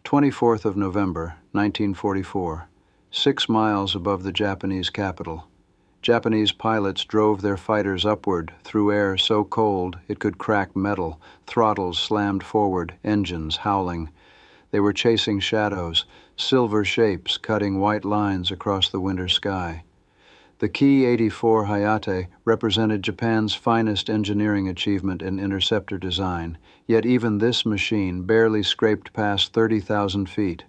24th of November, 1944, 6 miles above the Japanese capital. Japanese pilots drove their fighters upward through air so cold it could crack metal, throttles slammed forward, engines howling. They were chasing shadows, silver shapes cutting white lines across the winter sky. The Ki-84 Hayate represented Japan's finest engineering achievement in interceptor design, yet even this machine barely scraped past 30,000 feet,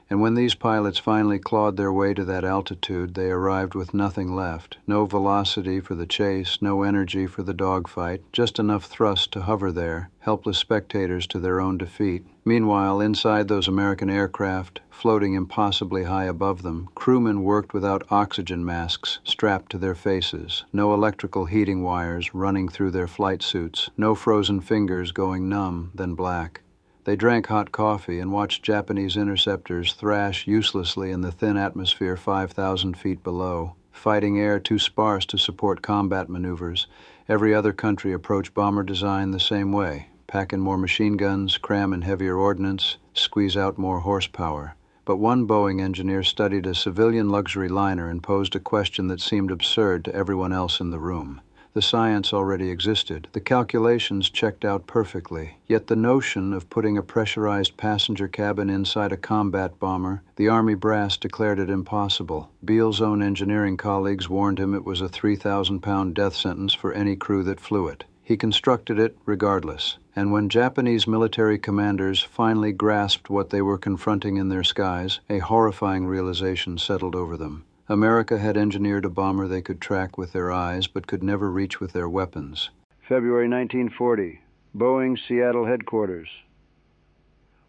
and when these pilots finally clawed their way to that altitude, they arrived with nothing left, no velocity for the chase, no energy for the dogfight, just enough thrust to hover there, helpless spectators to their own defeat. Meanwhile, inside those American aircraft, floating impossibly high above them, crewmen worked without oxygen masks strapped to their faces, no electrical heating wires running through their flight suits, no frozen fingers going numb, then black. They drank hot coffee and watched Japanese interceptors thrash uselessly in the thin atmosphere 5,000 feet below, fighting air too sparse to support combat maneuvers. Every other country approached bomber design the same way: pack in more machine guns, cram in heavier ordnance, squeeze out more horsepower. But one Boeing engineer studied a civilian luxury liner and posed a question that seemed absurd to everyone else in the room. The science already existed. The calculations checked out perfectly. Yet the notion of putting a pressurized passenger cabin inside a combat bomber, the Army brass declared it impossible. Beall's own engineering colleagues warned him it was a 3,000-pound death sentence for any crew that flew it. He constructed it regardless. And when Japanese military commanders finally grasped what they were confronting in their skies, a horrifying realization settled over them. America had engineered a bomber they could track with their eyes but could never reach with their weapons. February 1940, Boeing Seattle headquarters.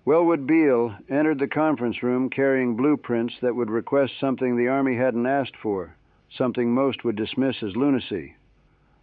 Wellwood Beall entered the conference room carrying blueprints that would request something the Army hadn't asked for, something most would dismiss as lunacy.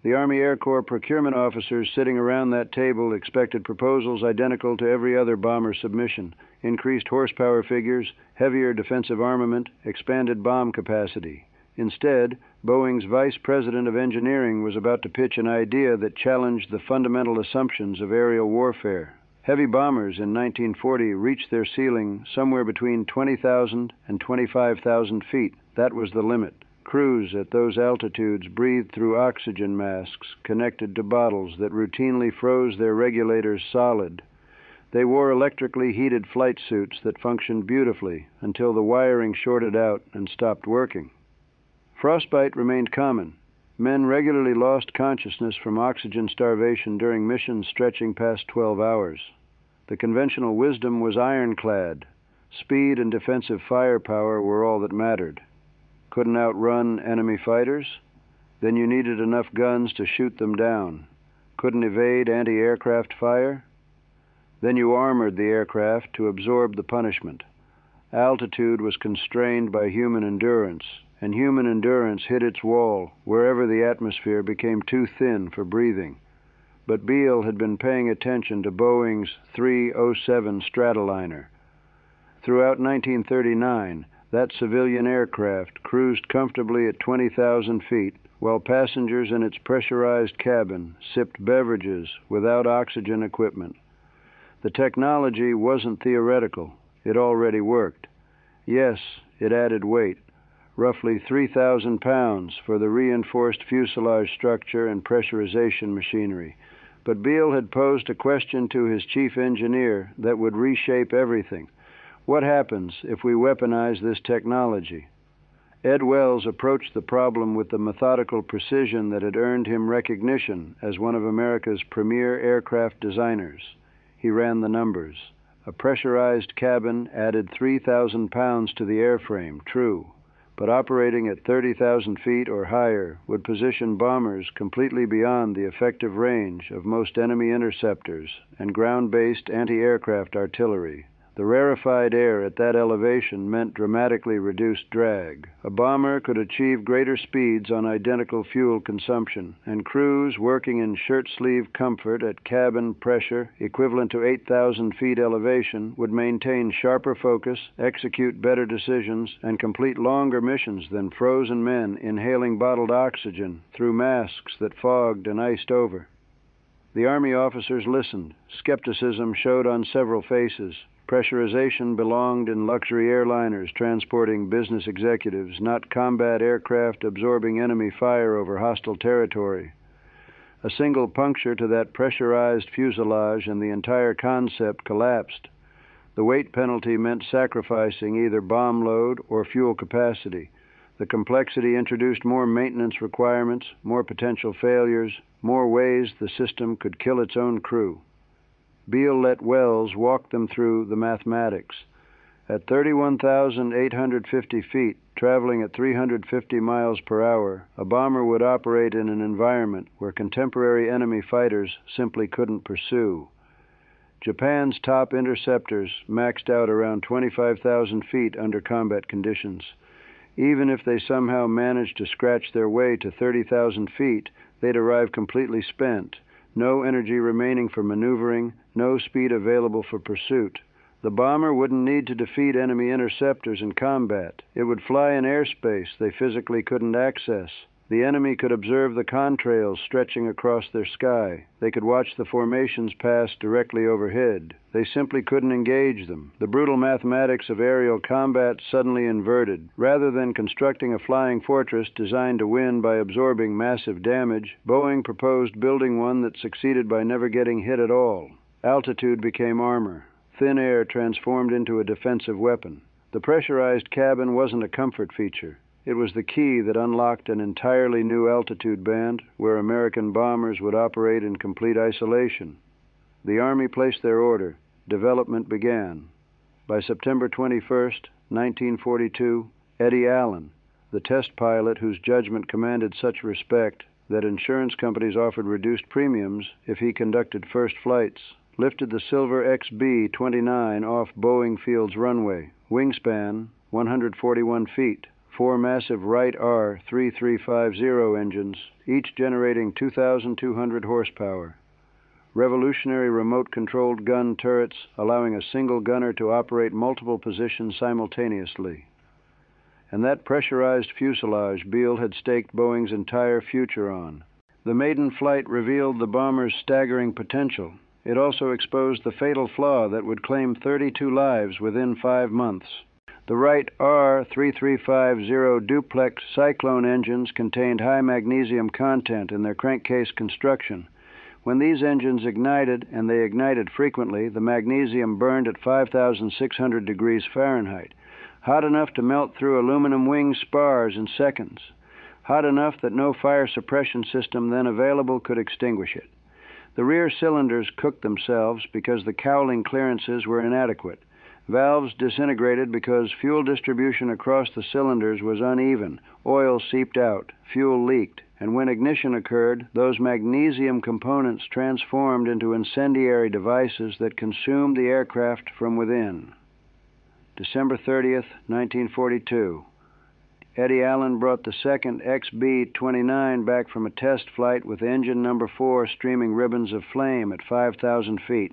The Army Air Corps procurement officers sitting around that table expected proposals identical to every other bomber submission: increased horsepower figures, heavier defensive armament, expanded bomb capacity. Instead, Boeing's vice president of engineering was about to pitch an idea that challenged the fundamental assumptions of aerial warfare. Heavy bombers in 1940 reached their ceiling somewhere between 20,000 and 25,000 feet. That was the limit. Crews at those altitudes breathed through oxygen masks connected to bottles that routinely froze their regulators solid. They wore electrically heated flight suits that functioned beautifully until the wiring shorted out and stopped working. Frostbite remained common. Men regularly lost consciousness from oxygen starvation during missions stretching past 12 hours. The conventional wisdom was ironclad. Speed and defensive firepower were all that mattered. Couldn't outrun enemy fighters? Then you needed enough guns to shoot them down. Couldn't evade anti-aircraft fire? Then you armored the aircraft to absorb the punishment. Altitude was constrained by human endurance, and human endurance hit its wall wherever the atmosphere became too thin for breathing. But Beall had been paying attention to Boeing's 307 Stratoliner. Throughout 1939, that civilian aircraft cruised comfortably at 20,000 feet, while passengers in its pressurized cabin sipped beverages without oxygen equipment. The technology wasn't theoretical. It already worked. Yes, it added weight, roughly 3,000 pounds for the reinforced fuselage structure and pressurization machinery. But Beall had posed a question to his chief engineer that would reshape everything. What happens if we weaponize this technology? Ed Wells approached the problem with the methodical precision that had earned him recognition as one of America's premier aircraft designers. He ran the numbers. A pressurized cabin added 3,000 pounds to the airframe, true, but operating at 30,000 feet or higher would position bombers completely beyond the effective range of most enemy interceptors and ground-based anti-aircraft artillery. The rarefied air at that elevation meant dramatically reduced drag. A bomber could achieve greater speeds on identical fuel consumption, and crews working in shirt-sleeve comfort at cabin pressure equivalent to 8,000 feet elevation would maintain sharper focus, execute better decisions, and complete longer missions than frozen men inhaling bottled oxygen through masks that fogged and iced over. The Army officers listened. Skepticism showed on several faces. Pressurization belonged in luxury airliners transporting business executives, not combat aircraft absorbing enemy fire over hostile territory. A single puncture to that pressurized fuselage and the entire concept collapsed. The weight penalty meant sacrificing either bomb load or fuel capacity. The complexity introduced more maintenance requirements, more potential failures, more ways the system could kill its own crew. Beall let Wells walk them through the mathematics. At 31,850 feet, traveling at 350 miles per hour, a bomber would operate in an environment where contemporary enemy fighters simply couldn't pursue. Japan's top interceptors maxed out around 25,000 feet under combat conditions. Even if they somehow managed to scratch their way to 30,000 feet, they'd arrive completely spent. No energy remaining for maneuvering, no speed available for pursuit. The bomber wouldn't need to defeat enemy interceptors in combat. It would fly in airspace they physically couldn't access. The enemy could observe the contrails stretching across their sky. They could watch the formations pass directly overhead. They simply couldn't engage them. The brutal mathematics of aerial combat suddenly inverted. Rather than constructing a flying fortress designed to win by absorbing massive damage, Boeing proposed building one that succeeded by never getting hit at all. Altitude became armor. Thin air transformed into a defensive weapon. The pressurized cabin wasn't a comfort feature. It was the key that unlocked an entirely new altitude band where American bombers would operate in complete isolation. The Army placed their order. Development began. By September 21st, 1942, Eddie Allen, the test pilot whose judgment commanded such respect that insurance companies offered reduced premiums if he conducted first flights, lifted the silver B-29 off Boeing Field's runway, wingspan 141 feet. 4 massive Wright R-3350 engines, each generating 2,200 horsepower. Revolutionary remote-controlled gun turrets allowing a single gunner to operate multiple positions simultaneously. And that pressurized fuselage Beall had staked Boeing's entire future on. The maiden flight revealed the bomber's staggering potential. It also exposed the fatal flaw that would claim 32 lives within 5 months. The Wright R-3350 duplex Cyclone engines contained high magnesium content in their crankcase construction. When these engines ignited, and they ignited frequently, the magnesium burned at 5,600 degrees Fahrenheit, hot enough to melt through aluminum wing spars in seconds, hot enough that no fire suppression system then available could extinguish it. The rear cylinders cooked themselves because the cowling clearances were inadequate. Valves disintegrated because fuel distribution across the cylinders was uneven. Oil seeped out, fuel leaked, and when ignition occurred, those magnesium components transformed into incendiary devices that consumed the aircraft from within. December 30th, 1942. Eddie Allen brought the second B-29 back from a test flight with engine number 4 streaming ribbons of flame at 5,000 feet.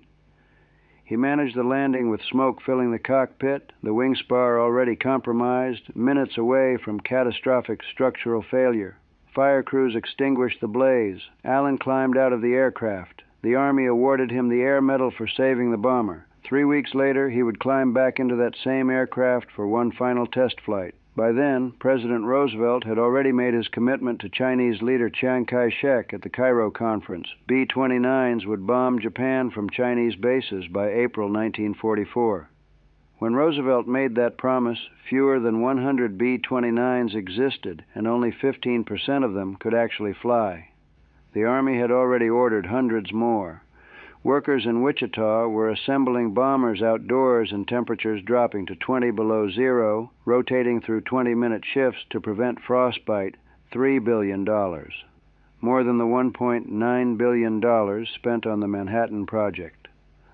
He managed the landing with smoke filling the cockpit, the wing spar already compromised, minutes away from catastrophic structural failure. Fire crews extinguished the blaze. Allen climbed out of the aircraft. The Army awarded him the Air Medal for saving the bomber. 3 weeks later, he would climb back into that same aircraft for one final test flight. By then, President Roosevelt had already made his commitment to Chinese leader Chiang Kai-shek at the Cairo Conference. B-29s would bomb Japan from Chinese bases by April 1944. When Roosevelt made that promise, fewer than 100 B-29s existed, and only 15% of them could actually fly. The Army had already ordered hundreds more. Workers in Wichita were assembling bombers outdoors in temperatures dropping to 20 below zero, rotating through 20-minute shifts to prevent frostbite. $3 billion. More than the $1.9 billion spent on the Manhattan Project.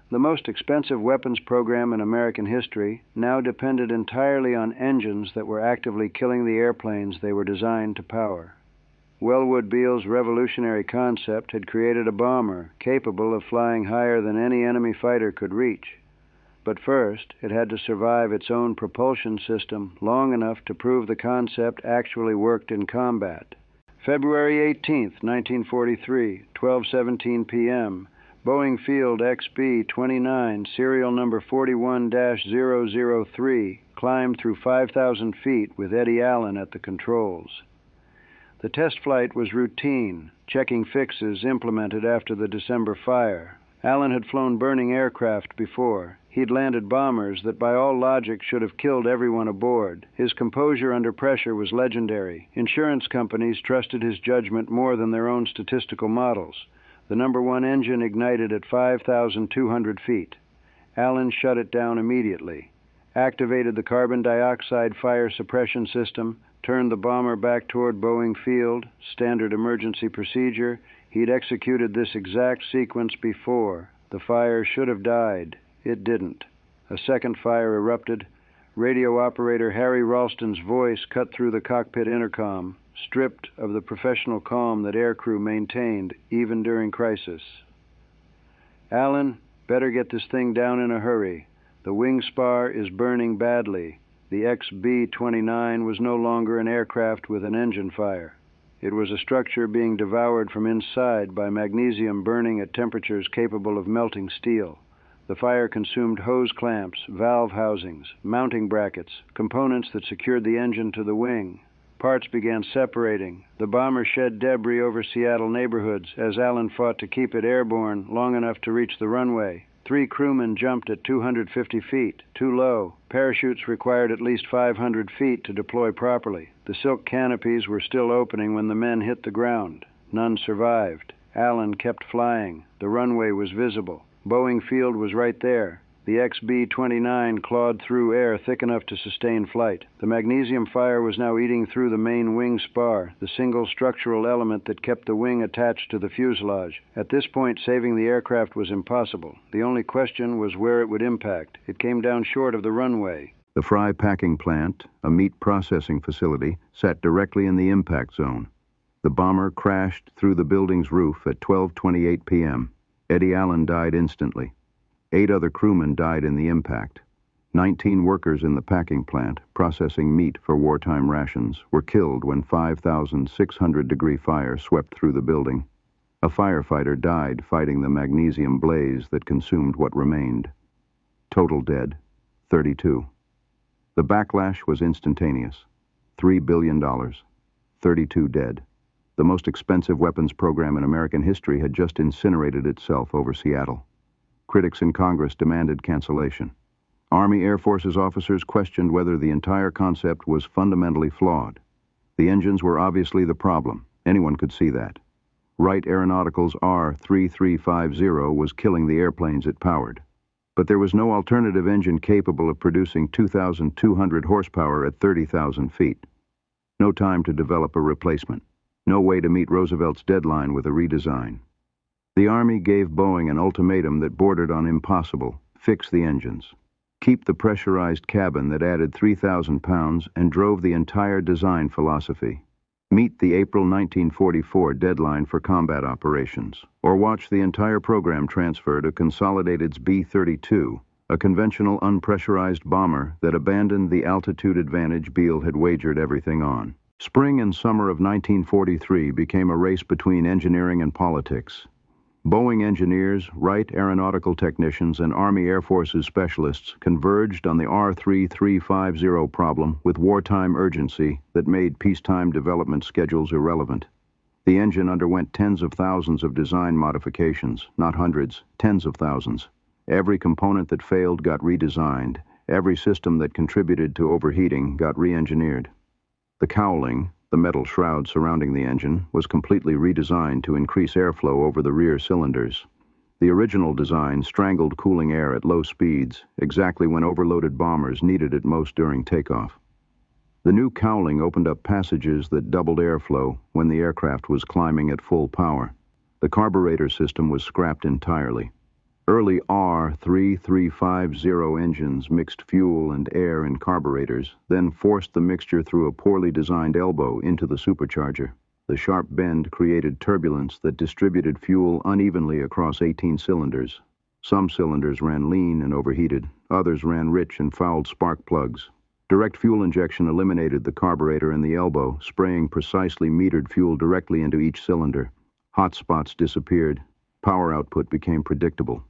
The most expensive weapons program in American history now depended entirely on engines that were actively killing the airplanes they were designed to power. Wellwood Beall's revolutionary concept had created a bomber capable of flying higher than any enemy fighter could reach. But first, it had to survive its own propulsion system long enough to prove the concept actually worked in combat. February 18, 1943, 12:17 p.m., Boeing Field XB-29, serial number 41-003, climbed through 5,000 feet with Eddie Allen at the controls. The test flight was routine, checking fixes implemented after the December fire. Allen had flown burning aircraft before. He'd landed bombers that by all logic should have killed everyone aboard. His composure under pressure was legendary. Insurance companies trusted his judgment more than their own statistical models. The number 1 engine ignited at 5,200 feet. Allen shut it down immediately, activated the carbon dioxide fire suppression system, turned the bomber back toward Boeing Field, standard emergency procedure. He'd executed this exact sequence before. The fire should have died. It didn't. A second fire erupted. Radio operator Harry Ralston's voice cut through the cockpit intercom, stripped of the professional calm that aircrew maintained even during crisis. Allen, better get this thing down in a hurry. The wing spar is burning badly. The XB-29 was no longer an aircraft with an engine fire. It was a structure being devoured from inside by magnesium burning at temperatures capable of melting steel. The fire consumed hose clamps, valve housings, mounting brackets, components that secured the engine to the wing. Parts began separating. The bomber shed debris over Seattle neighborhoods as Allen fought to keep it airborne long enough to reach the runway. 3 crewmen jumped at 250 feet, too low. Parachutes required at least 500 feet to deploy properly. The silk canopies were still opening when the men hit the ground. None survived. Allen kept flying. The runway was visible. Boeing Field was right there. The XB-29 clawed through air thick enough to sustain flight. The magnesium fire was now eating through the main wing spar, the single structural element that kept the wing attached to the fuselage. At this point, saving the aircraft was impossible. The only question was where it would impact. It came down short of the runway. The Fry packing plant, a meat processing facility, sat directly in the impact zone. The bomber crashed through the building's roof at 12:28 p.m. Eddie Allen died instantly. 8 other crewmen died in the impact. 19 workers in the packing plant, processing meat for wartime rations, were killed when 5,600-degree fire swept through the building. A firefighter died fighting the magnesium blaze that consumed what remained. Total dead, 32. The backlash was instantaneous. $3 billion, 32 dead. The most expensive weapons program in American history had just incinerated itself over Seattle. Critics in Congress demanded cancellation. Army Air Forces officers questioned whether the entire concept was fundamentally flawed. The engines were obviously the problem. Anyone could see that. Wright Aeronautical's R-3350 was killing the airplanes it powered. But there was no alternative engine capable of producing 2,200 horsepower at 30,000 feet. No time to develop a replacement. No way to meet Roosevelt's deadline with a redesign. The Army gave Boeing an ultimatum that bordered on impossible: fix the engines. Keep the pressurized cabin that added 3,000 pounds and drove the entire design philosophy. Meet the April 1944 deadline for combat operations, or watch the entire program transfer to Consolidated's B-32, a conventional unpressurized bomber that abandoned the altitude advantage Beall had wagered everything on. Spring and summer of 1943 became a race between engineering and politics. Boeing engineers, Wright aeronautical technicians, and Army Air Forces specialists converged on the R-3350 problem with wartime urgency that made peacetime development schedules irrelevant. The engine underwent tens of thousands of design modifications, not hundreds, tens of thousands. Every component that failed got redesigned. Every system that contributed to overheating got re-engineered. The cowling, the metal shroud surrounding the engine, was completely redesigned to increase airflow over the rear cylinders. The original design strangled cooling air at low speeds, exactly when overloaded bombers needed it most during takeoff. The new cowling opened up passages that doubled airflow when the aircraft was climbing at full power. The carburetor system was scrapped entirely. Early R-3350 engines mixed fuel and air in carburetors, then forced the mixture through a poorly designed elbow into the supercharger. The sharp bend created turbulence that distributed fuel unevenly across 18 cylinders. Some cylinders ran lean and overheated. Others ran rich and fouled spark plugs. Direct fuel injection eliminated the carburetor and the elbow, spraying precisely metered fuel directly into each cylinder. Hot spots disappeared. Power output became predictable.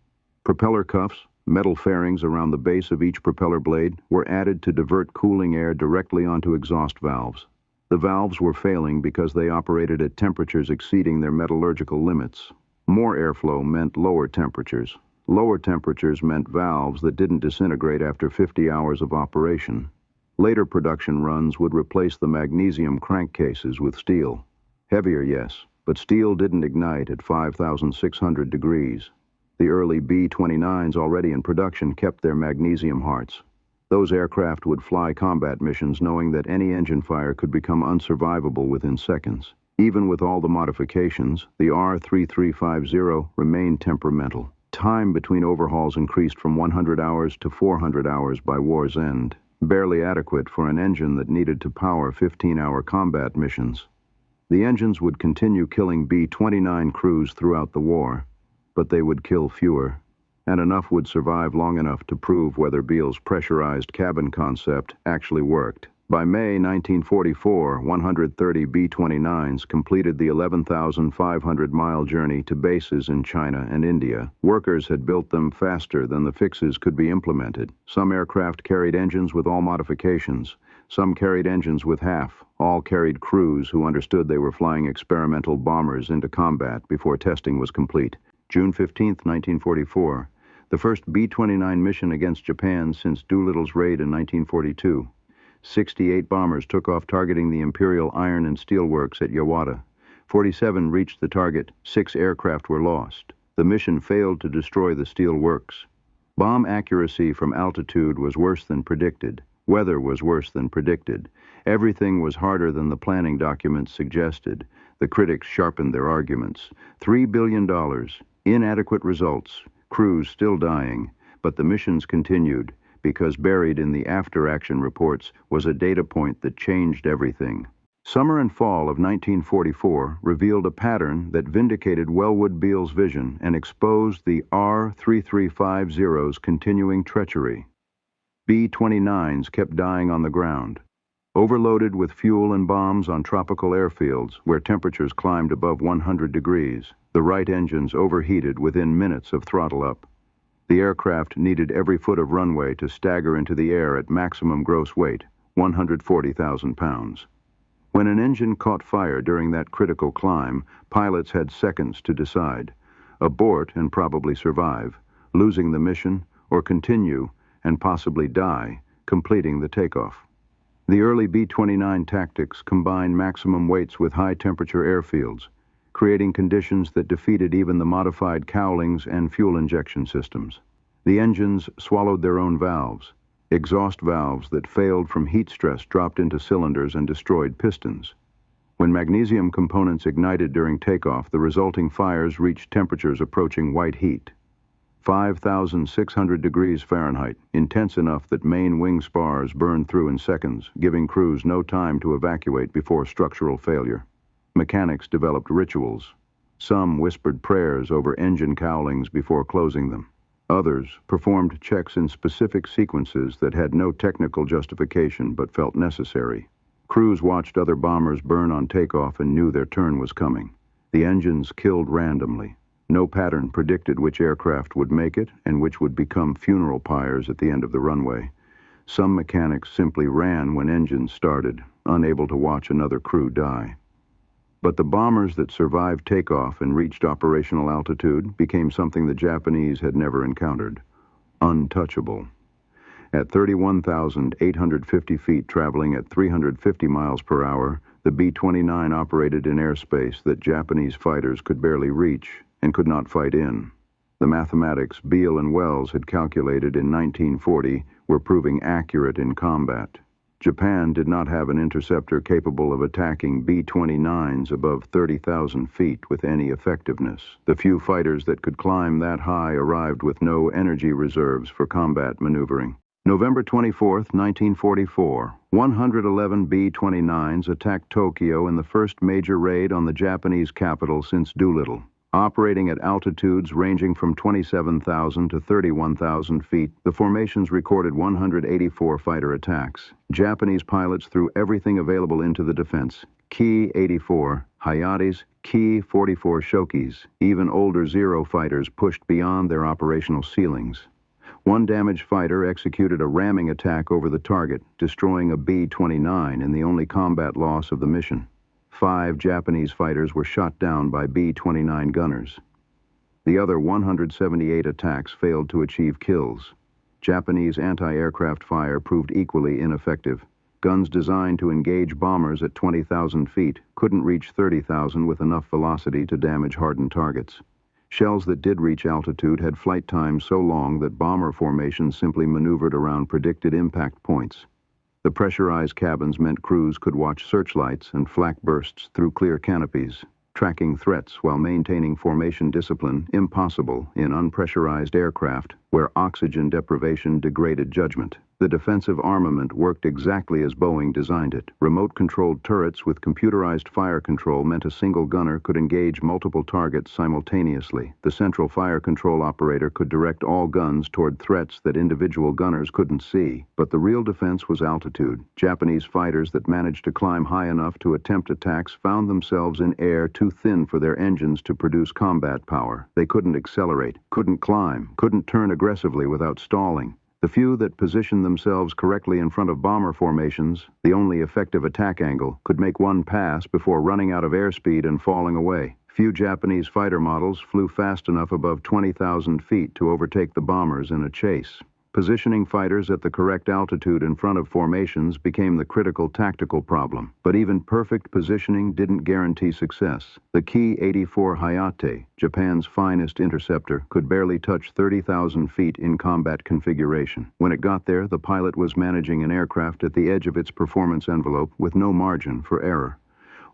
Propeller cuffs, metal fairings around the base of each propeller blade, were added to divert cooling air directly onto exhaust valves. The valves were failing because they operated at temperatures exceeding their metallurgical limits. More airflow meant lower temperatures. Lower temperatures meant valves that didn't disintegrate after 50 hours of operation. Later production runs would replace the magnesium crankcases with steel. Heavier, yes, but steel didn't ignite at 5,600 degrees. The early B-29s already in production kept their magnesium hearts. Those aircraft would fly combat missions knowing that any engine fire could become unsurvivable within seconds. Even with all the modifications, the R-3350 remained temperamental. Time between overhauls increased from 100 hours to 400 hours by war's end, barely adequate for an engine that needed to power 15-hour combat missions. The engines would continue killing B-29 crews throughout the war, but they would kill fewer, and enough would survive long enough to prove whether Beall's pressurized cabin concept actually worked. By May 1944, 130 B-29s completed the 11,500-mile journey to bases in China and India. Workers had built them faster than the fixes could be implemented. Some aircraft carried engines with all modifications. Some carried engines with half. All carried crews who understood they were flying experimental bombers into combat before testing was complete. June 15, 1944, the first B-29 mission against Japan since Doolittle's raid in 1942. 68 bombers took off targeting the Imperial Iron and Steel Works at Yawata. 47 reached the target. 6 aircraft were lost. The mission failed to destroy the steel works. Bomb accuracy from altitude was worse than predicted. Weather was worse than predicted. Everything was harder than the planning documents suggested. The critics sharpened their arguments. $3 billion. Inadequate results. Crews still dying. But the missions continued, because buried in the after-action reports was a data point that changed everything. Summer and fall of 1944 revealed a pattern that vindicated Wellwood Beall's vision and exposed the R-3350's continuing treachery. B-29s kept dying on the ground. Overloaded with fuel and bombs on tropical airfields where temperatures climbed above 100 degrees, the right engines overheated within minutes of throttle up. The aircraft needed every foot of runway to stagger into the air at maximum gross weight, 140,000 pounds. When an engine caught fire during that critical climb, pilots had seconds to decide: abort and probably survive, losing the mission, or continue and possibly die, completing the takeoff. The early B-29 tactics combined maximum weights with high-temperature airfields, creating conditions that defeated even the modified cowlings and fuel injection systems. The engines swallowed their own valves. Exhaust valves that failed from heat stress dropped into cylinders and destroyed pistons. When magnesium components ignited during takeoff, the resulting fires reached temperatures approaching white heat. 5,600 degrees Fahrenheit, intense enough that main wing spars burned through in seconds, giving crews no time to evacuate before structural failure. Mechanics developed rituals. Some whispered prayers over engine cowlings before closing them. Others performed checks in specific sequences that had no technical justification but felt necessary. Crews watched other bombers burn on takeoff and knew their turn was coming. The engines killed randomly. No pattern predicted which aircraft would make it and which would become funeral pyres at the end of the runway. Some mechanics simply ran when engines started, unable to watch another crew die. But the bombers that survived takeoff and reached operational altitude became something the Japanese had never encountered: untouchable. At 31,850 feet traveling at 350 miles per hour, the B-29 operated in airspace that Japanese fighters could barely reach and could not fight in. The mathematics Beall and Wells had calculated in 1940 were proving accurate in combat. Japan did not have an interceptor capable of attacking B-29s above 30,000 feet with any effectiveness. The few fighters that could climb that high arrived with no energy reserves for combat maneuvering. November 24, 1944, 111 B-29s attacked Tokyo in the first major raid on the Japanese capital since Doolittle. Operating at altitudes ranging from 27,000 to 31,000 feet, the formations recorded 184 fighter attacks. Japanese pilots threw everything available into the defense: Ki-84, Hayates, Ki-44 Shokis, even older Zero fighters pushed beyond their operational ceilings. One damaged fighter executed a ramming attack over the target, destroying a B-29 in the only combat loss of the mission. 5 Japanese fighters were shot down by B-29 gunners. The other 178 attacks failed to achieve kills. Japanese anti-aircraft fire proved equally ineffective. Guns designed to engage bombers at 20,000 feet couldn't reach 30,000 with enough velocity to damage hardened targets. Shells that did reach altitude had flight times so long that bomber formations simply maneuvered around predicted impact points. The pressurized cabins meant crews could watch searchlights and flak bursts through clear canopies, tracking threats while maintaining formation discipline impossible in unpressurized aircraft where oxygen deprivation degraded judgment. The defensive armament worked exactly as Boeing designed it. Remote-controlled turrets with computerized fire control meant a single gunner could engage multiple targets simultaneously. The central fire control operator could direct all guns toward threats that individual gunners couldn't see. But the real defense was altitude. Japanese fighters that managed to climb high enough to attempt attacks found themselves in air too thin for their engines to produce combat power. They couldn't accelerate, couldn't climb, couldn't turn aggressively without stalling. The few that positioned themselves correctly in front of bomber formations, the only effective attack angle, could make one pass before running out of airspeed and falling away. Few Japanese fighter models flew fast enough above 20,000 feet to overtake the bombers in a chase. Positioning fighters at the correct altitude in front of formations became the critical tactical problem. But even perfect positioning didn't guarantee success. The Ki-84 Hayate, Japan's finest interceptor, could barely touch 30,000 feet in combat configuration. When it got there, the pilot was managing an aircraft at the edge of its performance envelope with no margin for error.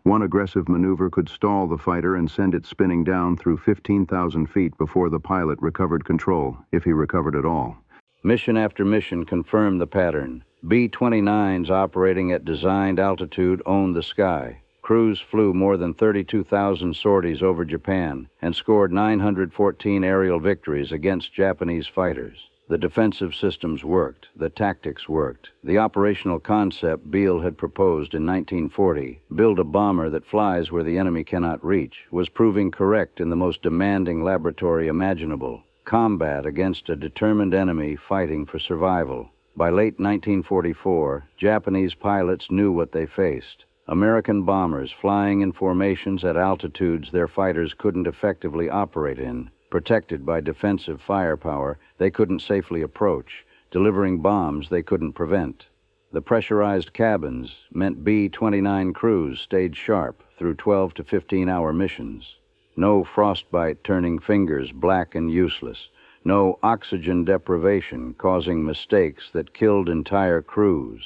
One aggressive maneuver could stall the fighter and send it spinning down through 15,000 feet before the pilot recovered control, if he recovered at all. Mission after mission confirmed the pattern. B-29s operating at designed altitude owned the sky. Crews flew more than 32,000 sorties over Japan and scored 914 aerial victories against Japanese fighters. The defensive systems worked. The tactics worked. The operational concept Beall had proposed in 1940, build a bomber that flies where the enemy cannot reach, was proving correct in the most demanding laboratory imaginable. Combat against a determined enemy fighting for survival. By late 1944, Japanese pilots knew what they faced. American bombers flying in formations at altitudes their fighters couldn't effectively operate in, protected by defensive firepower they couldn't safely approach, delivering bombs they couldn't prevent. The pressurized cabins meant B-29 crews stayed sharp through 12 to 15-hour missions. No frostbite turning fingers black and useless. No oxygen deprivation causing mistakes that killed entire crews.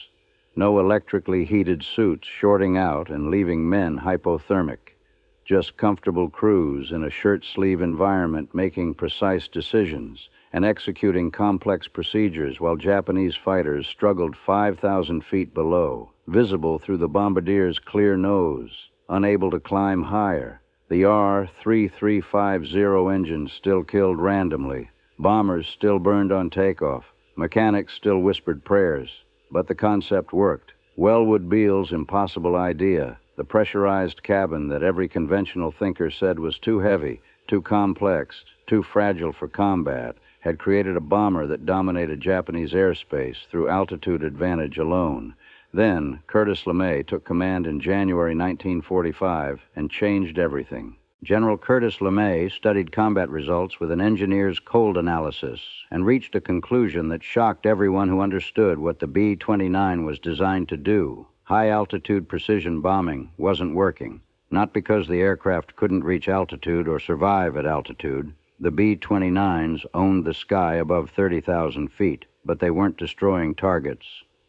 No electrically heated suits shorting out and leaving men hypothermic. Just comfortable crews in a shirt-sleeve environment making precise decisions and executing complex procedures while Japanese fighters struggled 5,000 feet below, visible through the bombardier's clear nose, unable to climb higher. The R-3350 engines still killed randomly. Bombers still burned on takeoff. Mechanics still whispered prayers. But the concept worked. Wellwood Beall's impossible idea, the pressurized cabin that every conventional thinker said was too heavy, too complex, too fragile for combat, had created a bomber that dominated Japanese airspace through altitude advantage alone. Then, Curtis LeMay took command in January 1945 and changed everything. General Curtis LeMay studied combat results with an engineer's cold analysis and reached a conclusion that shocked everyone who understood what the B-29 was designed to do. High-altitude precision bombing wasn't working, not because the aircraft couldn't reach altitude or survive at altitude. The B-29s owned the sky above 30,000 feet, but they weren't destroying targets.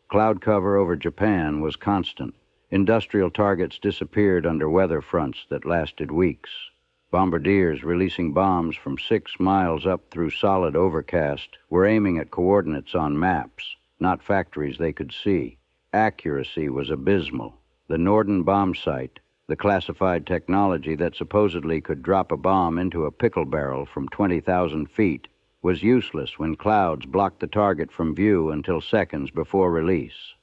Cloud cover over Japan was constant. Industrial targets disappeared under weather fronts that lasted weeks. Bombardiers releasing bombs from 6 miles up through solid overcast were aiming at coordinates on maps, not factories they could see. Accuracy was abysmal. The Norden bomb sight, the classified technology that supposedly could drop a bomb into a pickle barrel from 20,000 feet, was useless when clouds blocked the target from view until seconds before release.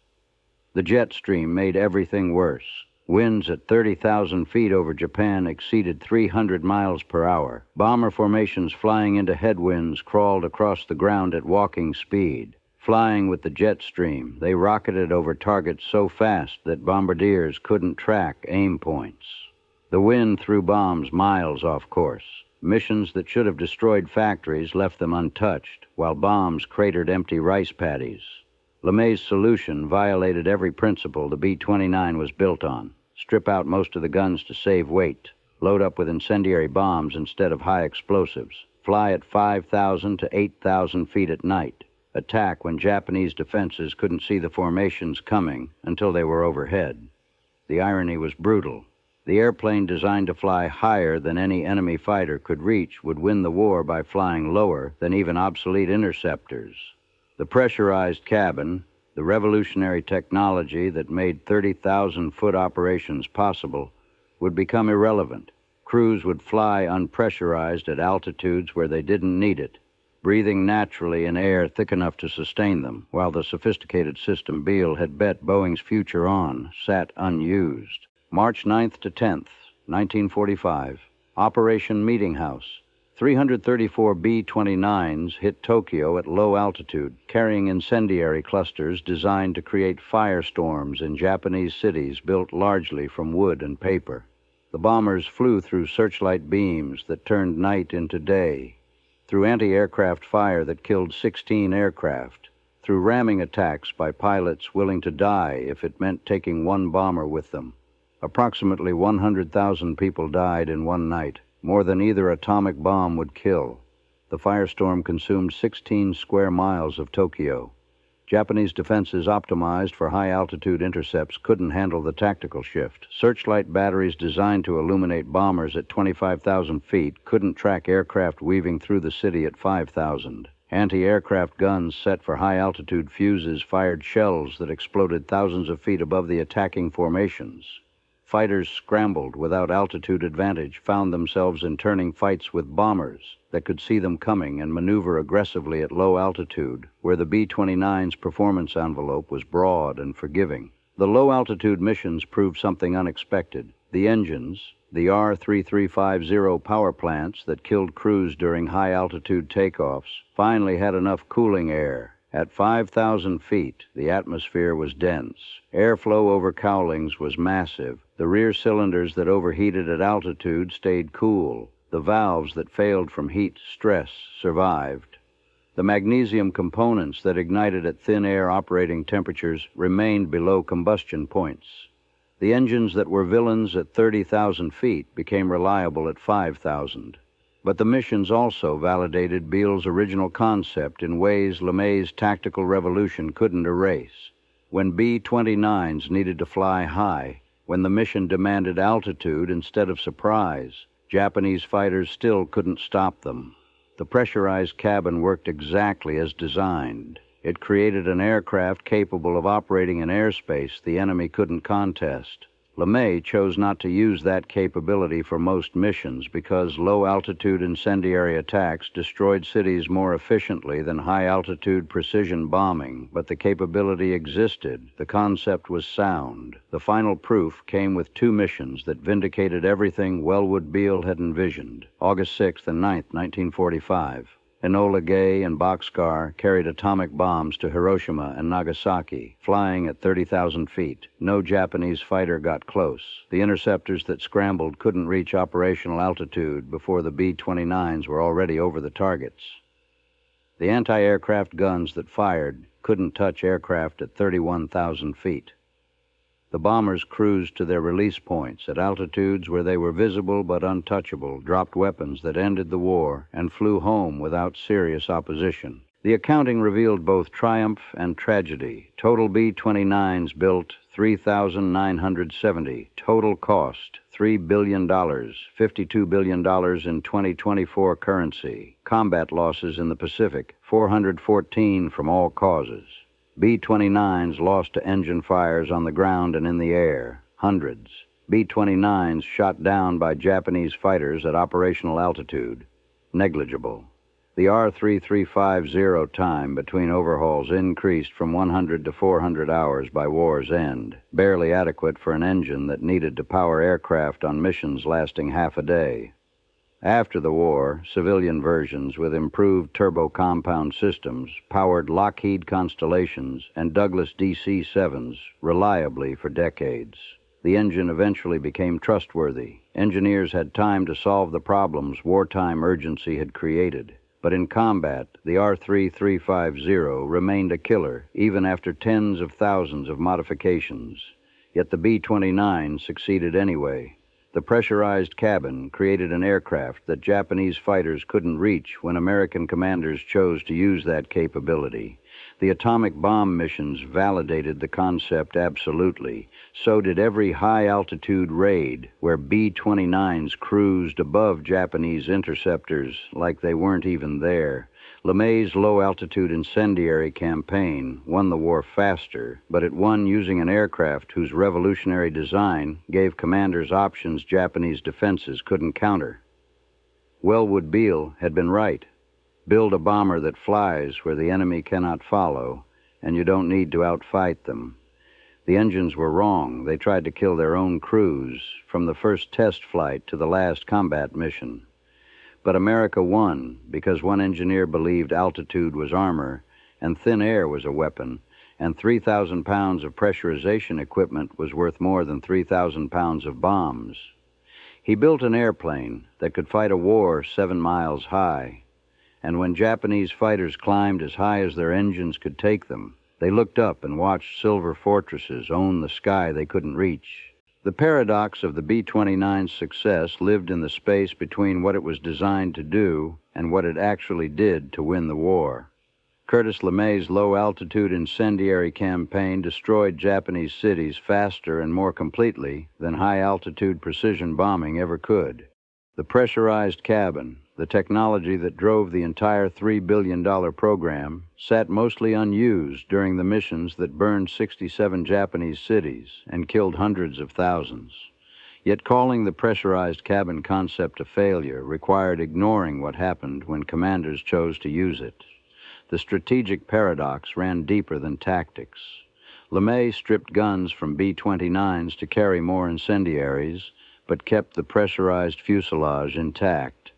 The jet stream made everything worse. Winds at 30,000 feet over Japan exceeded 300 miles per hour. Bomber formations flying into headwinds crawled across the ground at walking speed. Flying with the jet stream, they rocketed over targets so fast that bombardiers couldn't track aim points. The wind threw bombs miles off course. Missions that should have destroyed factories left them untouched, while bombs cratered empty rice paddies. LeMay's solution violated every principle the B-29 was built on. Strip out most of the guns to save weight. Load up with incendiary bombs instead of high explosives. Fly at 5,000 to 8,000 feet at night. Attack when Japanese defenses couldn't see the formations coming until they were overhead. The irony was brutal. The airplane designed to fly higher than any enemy fighter could reach would win the war by flying lower than even obsolete interceptors. The pressurized cabin, the revolutionary technology that made 30,000-foot operations possible, would become irrelevant. Crews would fly unpressurized at altitudes where they didn't need it, breathing naturally in air thick enough to sustain them, while the sophisticated system Beall had bet Boeing's future on sat unused. March 9th to 10th, 1945, Operation Meeting House. 334 B-29s hit Tokyo at low altitude, carrying incendiary clusters designed to create firestorms in Japanese cities built largely from wood and paper. The bombers flew through searchlight beams that turned night into day, through anti-aircraft fire that killed 16 aircraft, through ramming attacks by pilots willing to die if it meant taking one bomber with them. Approximately 100,000 people died in one night, more than either atomic bomb would kill. The firestorm consumed 16 square miles of Tokyo. Japanese defenses optimized for high-altitude intercepts couldn't handle the tactical shift. Searchlight batteries designed to illuminate bombers at 25,000 feet couldn't track aircraft weaving through the city at 5,000. Anti-aircraft guns set for high-altitude fuses fired shells that exploded thousands of feet above the attacking formations. Fighters scrambled without altitude advantage, found themselves in turning fights with bombers that could see them coming and maneuver aggressively at low altitude, where the B-29's performance envelope was broad and forgiving. The low-altitude missions proved something unexpected. The engines, the R-3350 power plants that killed crews during high-altitude takeoffs, finally had enough cooling air. At 5,000 feet, the atmosphere was dense. Airflow over cowlings was massive. The rear cylinders that overheated at altitude stayed cool. The valves that failed from heat stress survived. The magnesium components that ignited at thin air operating temperatures remained below combustion points. The engines that were villains at 30,000 feet became reliable at 5,000. But the missions also validated Beall's original concept in ways LeMay's tactical revolution couldn't erase. When B-29s needed to fly high, when the mission demanded altitude instead of surprise, Japanese fighters still couldn't stop them. The pressurized cabin worked exactly as designed. It created an aircraft capable of operating in airspace the enemy couldn't contest. LeMay chose not to use that capability for most missions because low-altitude incendiary attacks destroyed cities more efficiently than high-altitude precision bombing, but the capability existed. The concept was sound. The final proof came with two missions that vindicated everything Wellwood Beall had envisioned. August 6th and 9th, 1945. Enola Gay and Boxcar carried atomic bombs to Hiroshima and Nagasaki, flying at 30,000 feet. No Japanese fighter got close. The interceptors that scrambled couldn't reach operational altitude before the B-29s were already over the targets. The anti-aircraft guns that fired couldn't touch aircraft at 31,000 feet. The bombers cruised to their release points at altitudes where they were visible but untouchable, dropped weapons that ended the war, and flew home without serious opposition. The accounting revealed both triumph and tragedy. Total B-29s built 3,970. Total cost $3 billion, $52 billion in 2024 currency. Combat losses in the Pacific, 414 from all causes. B-29s lost to engine fires on the ground and in the air, hundreds. B-29s shot down by Japanese fighters at operational altitude, negligible. The R3350 time between overhauls increased from 100 to 400 hours by war's end, barely adequate for an engine that needed to power aircraft on missions lasting half a day. After the war, civilian versions with improved turbo-compound systems powered Lockheed Constellations and Douglas DC-7s reliably for decades. The engine eventually became trustworthy. Engineers had time to solve the problems wartime urgency had created. But in combat, the R3350 remained a killer even after tens of thousands of modifications. Yet the B-29 succeeded anyway. The pressurized cabin created an aircraft that Japanese fighters couldn't reach when American commanders chose to use that capability. The atomic bomb missions validated the concept absolutely. So did every high-altitude raid, where B-29s cruised above Japanese interceptors like they weren't even there. LeMay's low-altitude incendiary campaign won the war faster, but it won using an aircraft whose revolutionary design gave commanders options Japanese defenses couldn't counter. Wellwood Beall had been right. Build a bomber that flies where the enemy cannot follow, and you don't need to outfight them. The engines were wrong. They tried to kill their own crews, from the first test flight to the last combat mission. But America won because one engineer believed altitude was armor, and thin air was a weapon, and 3,000 pounds of pressurization equipment was worth more than 3,000 pounds of bombs. He built an airplane that could fight a war 7 miles high. And when Japanese fighters climbed as high as their engines could take them, they looked up and watched silver fortresses own the sky they couldn't reach. The paradox of the B-29's success lived in the space between what it was designed to do and what it actually did to win the war. Curtis LeMay's low-altitude incendiary campaign destroyed Japanese cities faster and more completely than high-altitude precision bombing ever could. The pressurized cabin, the technology that drove the entire $3 billion program, sat mostly unused during the missions that burned 67 Japanese cities and killed hundreds of thousands. Yet calling the pressurized cabin concept a failure required ignoring what happened when commanders chose to use it. The strategic paradox ran deeper than tactics. LeMay stripped guns from B-29s to carry more incendiaries, but kept the pressurized fuselage intact.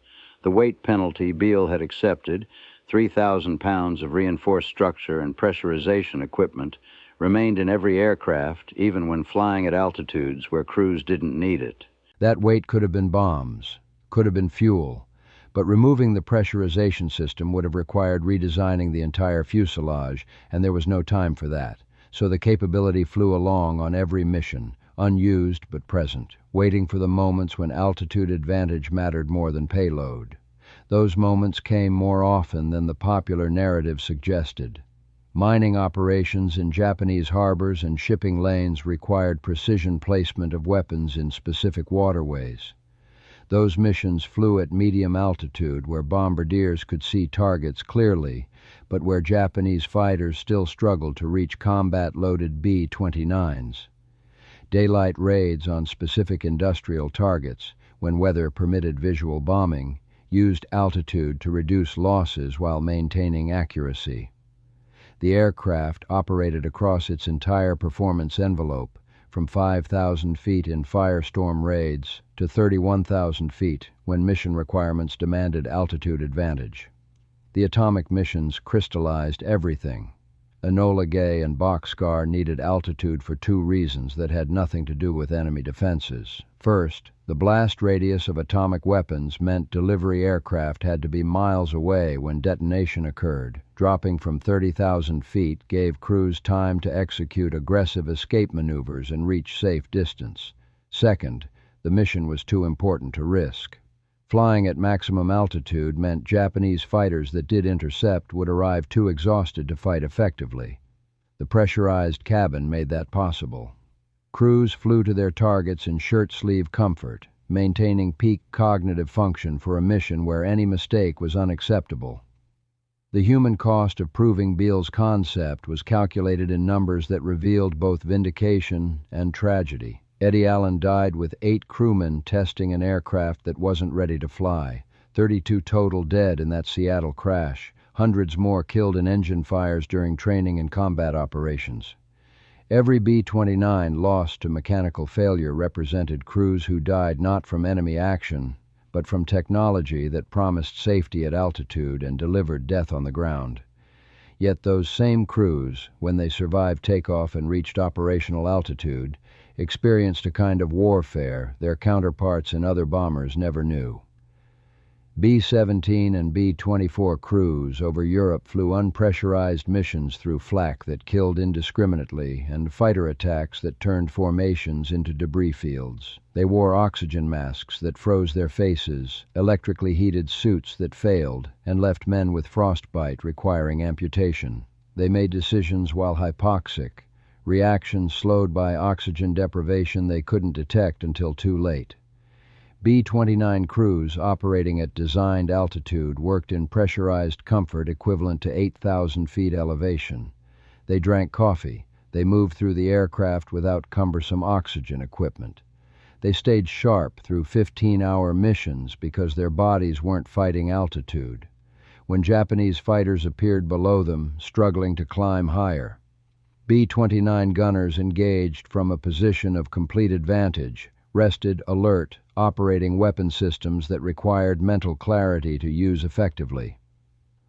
The weight penalty Beall had accepted, 3,000 pounds of reinforced structure and pressurization equipment, remained in every aircraft, even when flying at altitudes where crews didn't need it. That weight could have been bombs, could have been fuel, but removing the pressurization system would have required redesigning the entire fuselage, and there was no time for that. So the capability flew along on every mission, unused but present, waiting for the moments when altitude advantage mattered more than payload. Those moments came more often than the popular narrative suggested. Mining operations in Japanese harbors and shipping lanes required precision placement of weapons in specific waterways. Those missions flew at medium altitude where bombardiers could see targets clearly, but where Japanese fighters still struggled to reach combat-loaded B-29s. Daylight raids on specific industrial targets, when weather permitted visual bombing, used altitude to reduce losses while maintaining accuracy. The aircraft operated across its entire performance envelope, from 5,000 feet in firestorm raids to 31,000 feet when mission requirements demanded altitude advantage. The atomic missions crystallized everything. Enola Gay and Boxcar needed altitude for two reasons that had nothing to do with enemy defenses. First, the blast radius of atomic weapons meant delivery aircraft had to be miles away when detonation occurred. Dropping from 30,000 feet gave crews time to execute aggressive escape maneuvers and reach safe distance. Second, the mission was too important to risk. Flying at maximum altitude meant Japanese fighters that did intercept would arrive too exhausted to fight effectively. The pressurized cabin made that possible. Crews flew to their targets in shirt-sleeve comfort, maintaining peak cognitive function for a mission where any mistake was unacceptable. The human cost of proving Beall's concept was calculated in numbers that revealed both vindication and tragedy. Eddie Allen died with 8 crewmen testing an aircraft that wasn't ready to fly. 32 total dead in that Seattle crash, hundreds more killed in engine fires during training and combat operations. Every B-29 lost to mechanical failure represented crews who died not from enemy action, but from technology that promised safety at altitude and delivered death on the ground. Yet those same crews, when they survived takeoff and reached operational altitude, experienced a kind of warfare their counterparts in other bombers never knew. B-17 and B-24 crews over Europe flew unpressurized missions through flak that killed indiscriminately and fighter attacks that turned formations into debris fields. They wore oxygen masks that froze their faces, electrically heated suits that failed, and left men with frostbite requiring amputation. They made decisions while hypoxic, reactions slowed by oxygen deprivation they couldn't detect until too late. B-29 crews operating at designed altitude worked in pressurized comfort equivalent to 8,000 feet elevation. They drank coffee. They moved through the aircraft without cumbersome oxygen equipment. They stayed sharp through 15-hour missions because their bodies weren't fighting altitude. When Japanese fighters appeared below them, struggling to climb higher, B-29 gunners engaged from a position of complete advantage, rested alert, operating weapon systems that required mental clarity to use effectively.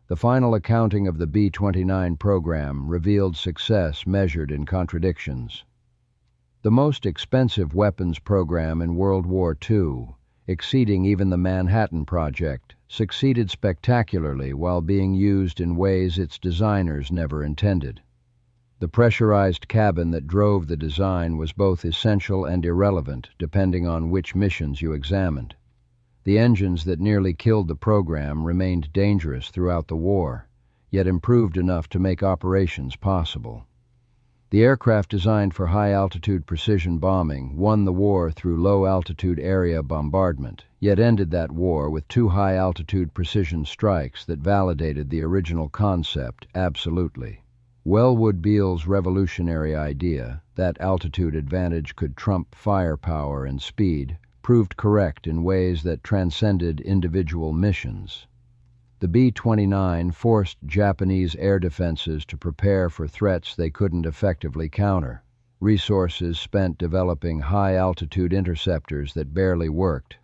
The final accounting of the B-29 program revealed success measured in contradictions. The most expensive weapons program in World War II, exceeding even the Manhattan Project, succeeded spectacularly while being used in ways its designers never intended. The pressurized cabin that drove the design was both essential and irrelevant, depending on which missions you examined. The engines that nearly killed the program remained dangerous throughout the war, yet improved enough to make operations possible. The aircraft designed for high-altitude precision bombing won the war through low-altitude area bombardment, yet ended that war with 2 high-altitude precision strikes that validated the original concept absolutely. Wellwood Beall's revolutionary idea that altitude advantage could trump firepower and speed proved correct in ways that transcended individual missions. The B-29 forced Japanese air defenses to prepare for threats they couldn't effectively counter. Resources spent developing high-altitude interceptors that barely worked,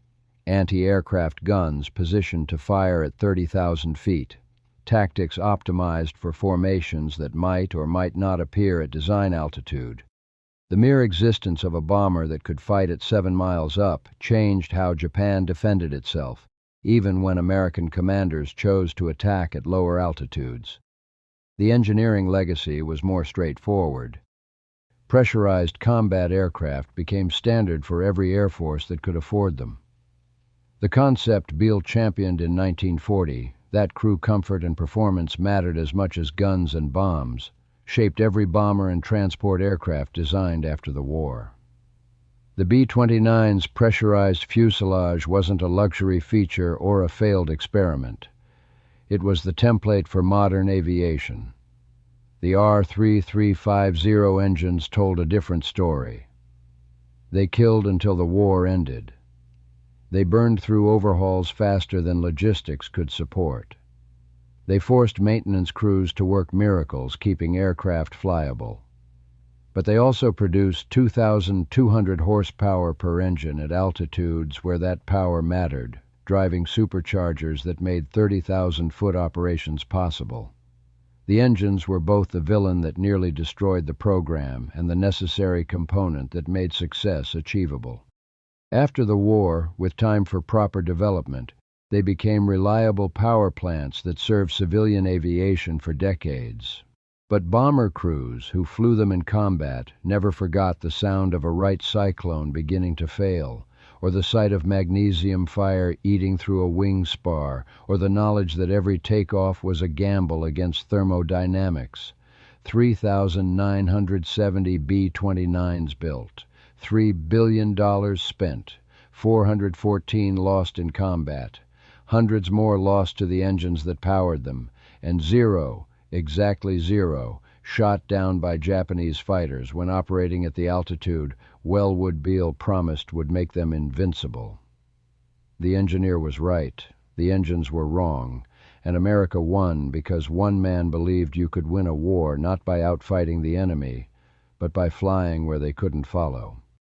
anti-aircraft guns positioned to fire at 30,000 feet, tactics optimized for formations that might or might not appear at design altitude. The mere existence of a bomber that could fight at 7 miles up changed how Japan defended itself, even when American commanders chose to attack at lower altitudes. The engineering legacy was more straightforward. Pressurized combat aircraft became standard for every air force that could afford them. The concept Beall championed in 1940, that crew comfort and performance mattered as much as guns and bombs, shaped every bomber and transport aircraft designed after the war. The B-29's pressurized fuselage wasn't a luxury feature or a failed experiment. It was the template for modern aviation. The R-3350 engines told a different story. They killed until the war ended. They burned through overhauls faster than logistics could support. They forced maintenance crews to work miracles, keeping aircraft flyable. But they also produced 2,200 horsepower per engine at altitudes where that power mattered, driving superchargers that made 30,000-foot operations possible. The engines were both the villain that nearly destroyed the program and the necessary component that made success achievable. After the war, with time for proper development, they became reliable power plants that served civilian aviation for decades. But bomber crews who flew them in combat never forgot the sound of a right cyclone beginning to fail, or the sight of magnesium fire eating through a wing spar, or the knowledge that every takeoff was a gamble against thermodynamics. 3,970 B-29s built, $3 billion spent, 414 lost in combat, hundreds more lost to the engines that powered them, and zero, exactly zero, shot down by Japanese fighters when operating at the altitude Wellwood Beall promised would make them invincible. The engineer was right. the engines were wrong, and America won because one man believed you could win a war not by outfighting the enemy, but by flying where they couldn't follow.